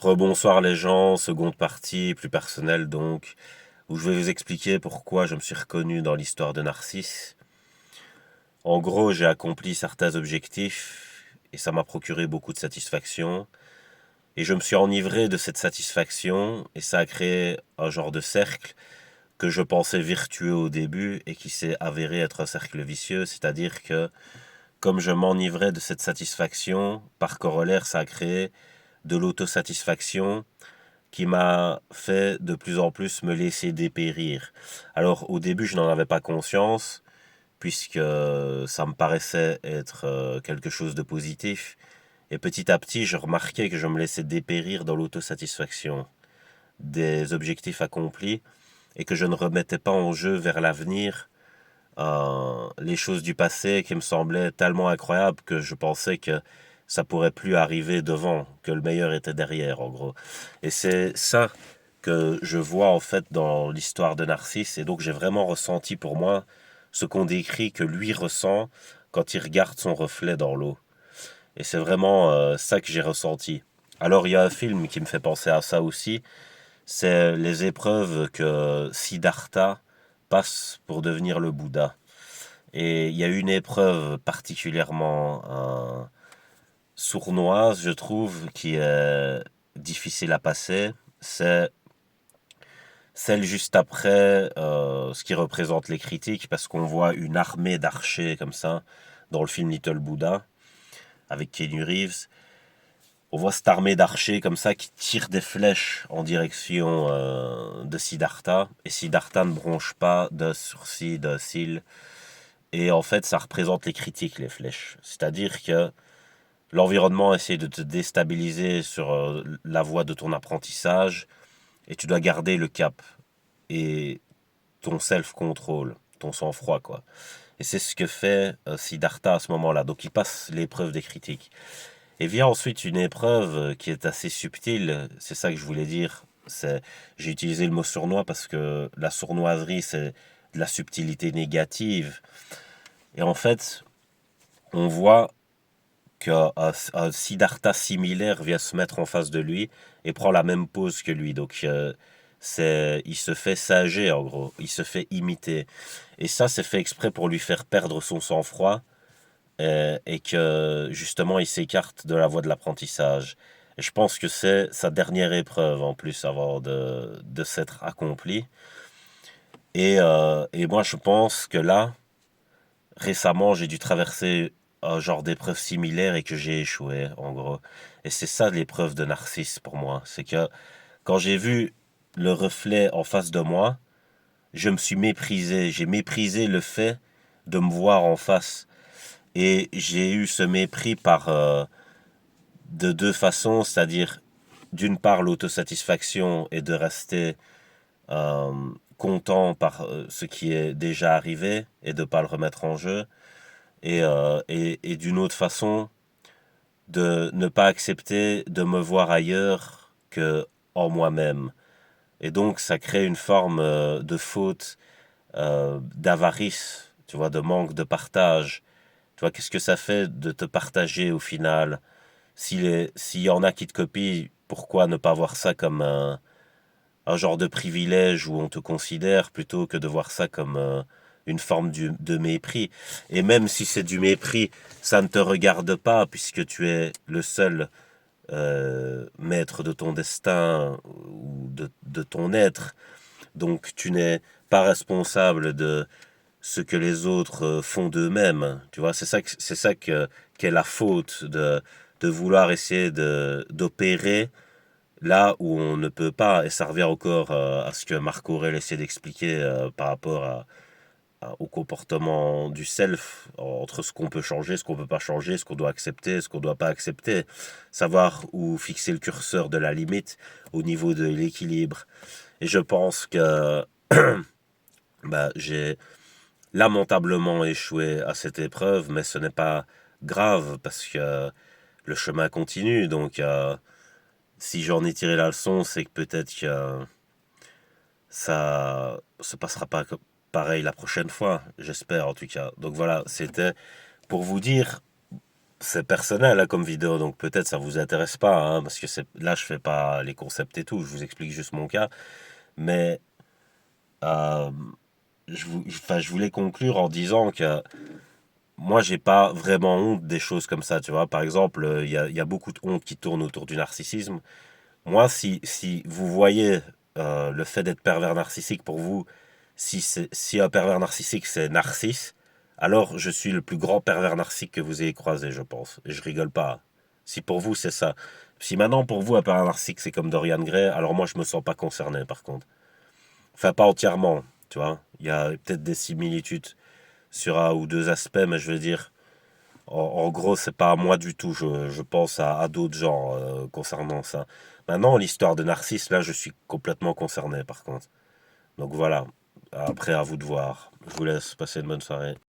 Rebonsoir les gens, seconde partie, plus personnelle donc, où je vais vous expliquer pourquoi je me suis reconnu dans l'histoire de Narcisse. En gros, j'ai accompli certains objectifs et ça m'a procuré beaucoup de satisfaction. Et je me suis enivré de cette satisfaction et ça a créé un genre de cercle que je pensais vertueux au début et qui s'est avéré être un cercle vicieux, c'est-à-dire que comme je m'enivrais de cette satisfaction, par corollaire, ça a créé de l'autosatisfaction qui m'a fait de plus en plus me laisser dépérir. Alors au début, je n'en avais pas conscience, puisque ça me paraissait être quelque chose de positif. Et petit à petit, je remarquais que je me laissais dépérir dans l'autosatisfaction des objectifs accomplis et que je ne remettais pas en jeu vers l'avenir les choses du passé qui me semblaient tellement incroyables que je pensais que ça pourrait plus arriver devant, que le meilleur était derrière, en gros. Et c'est ça que je vois en fait dans l'histoire de Narcisse, et donc j'ai vraiment ressenti pour moi ce qu'on décrit que lui ressent quand il regarde son reflet dans l'eau. Et c'est vraiment ça que j'ai ressenti. Alors il y a un film qui me fait penser à ça aussi, c'est les épreuves que Siddhartha passe pour devenir le Bouddha. Et il y a une épreuve particulièrement sournoise, je trouve, qui est difficile à passer. C'est celle juste après, ce qui représente les critiques, parce qu'on voit une armée d'archers comme ça dans le film Little Buddha avec Keanu Reeves. On voit cette armée d'archers comme ça qui tire des flèches en direction de Siddhartha. Et Siddhartha ne bronche pas de sourcil, de cils. Et en fait, ça représente les critiques, les flèches. C'est-à-dire que l'environnement essaie de te déstabiliser sur la voie de ton apprentissage et tu dois garder le cap et ton self-control, ton sang-froid, quoi. Et c'est ce que fait Siddhartha à ce moment-là. Donc il passe l'épreuve des critiques. Et vient ensuite une épreuve qui est assez subtile. C'est ça que je voulais dire. J'ai utilisé le mot sournois parce que la sournoiserie, c'est de la subtilité négative. Et en fait, on voit qu'un Siddhartha similaire vient se mettre en face de lui et prend la même pose que lui. Donc, il se fait sager, en gros. Il se fait imiter. Et ça, c'est fait exprès pour lui faire perdre son sang-froid et que, justement, il s'écarte de la voie de l'apprentissage. Et je pense que c'est sa dernière épreuve, en plus, avant de s'être accomplie. Et moi, je pense que là, récemment, j'ai dû traverser un genre d'épreuve similaire et que j'ai échoué, en gros. Et c'est ça l'épreuve de Narcisse pour moi. C'est que quand j'ai vu le reflet en face de moi, je me suis méprisé. J'ai méprisé le fait de me voir en face. Et j'ai eu ce mépris de deux façons, c'est-à-dire d'une part l'autosatisfaction et de rester euh, content par ce qui est déjà arrivé et de ne pas le remettre en jeu. Et d'une autre façon, de ne pas accepter de me voir ailleurs que en moi-même. Et donc, ça crée une forme de faute, d'avarice, tu vois, de manque de partage. Tu vois, qu'est-ce que ça fait de te partager au final? S'il y en a qui te copient, pourquoi ne pas voir ça comme un genre de privilège où on te considère plutôt que de voir ça comme une forme de mépris. Et même si c'est du mépris, ça ne te regarde pas puisque tu es le seul maître de ton destin ou de ton être. Donc tu n'es pas responsable de ce que les autres font d'eux-mêmes. Tu vois, c'est ça qu'est la faute de vouloir essayer d'opérer là où on ne peut pas, et ça revient encore à ce que Marc Aurèle essaie d'expliquer par rapport au comportement du self, entre ce qu'on peut changer, ce qu'on peut pas changer, ce qu'on doit accepter, ce qu'on doit pas accepter, savoir où fixer le curseur de la limite au niveau de l'équilibre. Et je pense que bah, j'ai lamentablement échoué à cette épreuve, mais ce n'est pas grave parce que le chemin continue, donc si j'en ai tiré la leçon, c'est que peut-être que ça se passera pas pareil la prochaine fois, j'espère en tout cas. Donc voilà, c'était pour vous dire c'est personnel là, comme vidéo, donc peut-être ça vous intéresse pas, hein, parce que là je fais pas les concepts et tout, je vous explique juste mon cas. Mais euh, enfin, je voulais conclure en disant que moi j'ai pas vraiment honte des choses comme ça, tu vois. Par exemple, il y a beaucoup de honte qui tourne autour du narcissisme. Moi, si vous voyez le fait d'être pervers narcissique pour vous, si un pervers narcissique c'est Narcisse, alors je suis le plus grand pervers narcissique que vous ayez croisé, je pense. Et je rigole pas. Si pour vous c'est ça. Si maintenant pour vous un pervers narcissique c'est comme Dorian Gray, alors moi je me sens pas concerné par contre. Enfin pas entièrement, tu vois. Il y a peut-être des similitudes sur un ou deux aspects, mais je veux dire, en gros, c'est pas à moi du tout. Je pense à d'autres gens concernant ça. Maintenant, l'histoire de Narcisse, là, je suis complètement concerné, par contre. Donc voilà. Après, à vous de voir. Je vous laisse passer une bonne soirée.